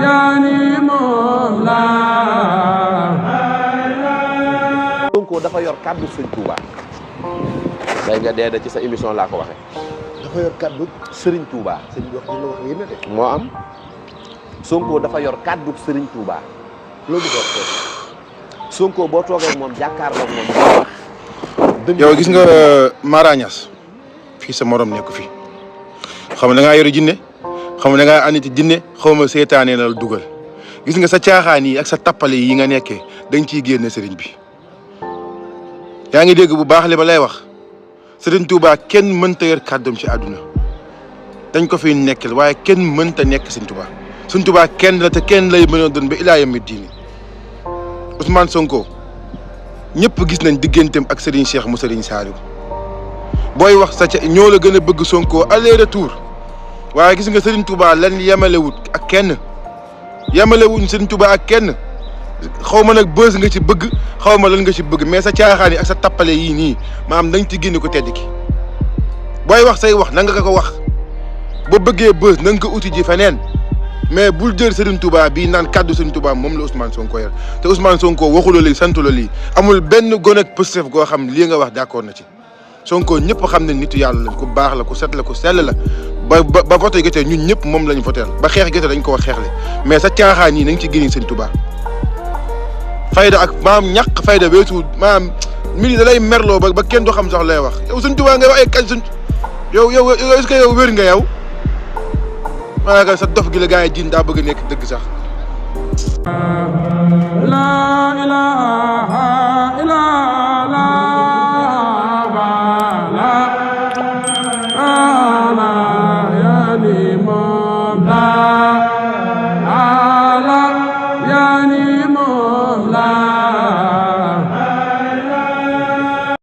yaani moom la Sonko dafa yor kàddu Sëñ Touba day nga dee ci sa émission laa ko waxe dafa yor kàddu Serigne Touba sëñ bi wax li nga wax yéen a de moo am Sonko dafa yor kàddu Serigne Touba loolu bëgg wax Sonko boo toogee moom jàkkaarloog moom wax yow gis nga Mara Niass fii sa morom nekk fi xam nga da ngaa yore jinne xam nga da ngaa aniti jinne xaw ma seetaanee na la dugal gis nga sa caaxaan yi ak sa tappale yi nga nekkee da nga ciy génne sëriñ bi yaa ngi dégg bu baax li ma lay wax Sëriñ Touba kenn mënta yor kàddoom ci àdduna dañ ko fiy nekkal waaye kenn mënta nekk Sëriñ Touba Sëriñ Touba kenn la te kenn lay mën a doon ba ilaa yawmi diini Ousmane Sonko ñëpp gis nañ digganteem ak Serigne Cheikh mu Serigne Saliou booy wax sa ca ñoo la gën a bëgg Sonko aller retour waaye gis nga Serigne Touba lan yemalewut ak kenn yemalewuñ Serigne Touba ak kenn xaw ma nag bës nga ci bëgg xaw ma lan nga ci bëgg mais sa caaxaan yi ak sa tappale yii nii maanaam dañ ci génne ko tedd ki booy wax say wax na nga ko wax ba bëggee bës na nga ko uti ji feneen mais bul jël Serigne Touba bii naan kàddu Serigne Touba moom la Ousmane Sonko yor te Ousmane Sonko waxuloo lii santuloo lii amul benn gone ak Pastef goo xam lii nga wax d'accord na ci Sonko ñëpp xam ne nitu yàlla la ku baax la ku set la ku sell la ba voté jotee ñun ñëpp moom lañ voteel ba xeex jotee dañ ko wax xeexle mais sa caaxaan yi nañ ci génne Serigne Touba fayda ak maam ñàkk fayda weesu maam mili da lay merloo ba kenn du xam sax lay wax yow Serigne Touba ngay wax ay kañ suñ yow est-ce que yow wér nga yow maanaam sa dof gi la gars yi jiin daa bëgg a nekk dëgg sax la ilaha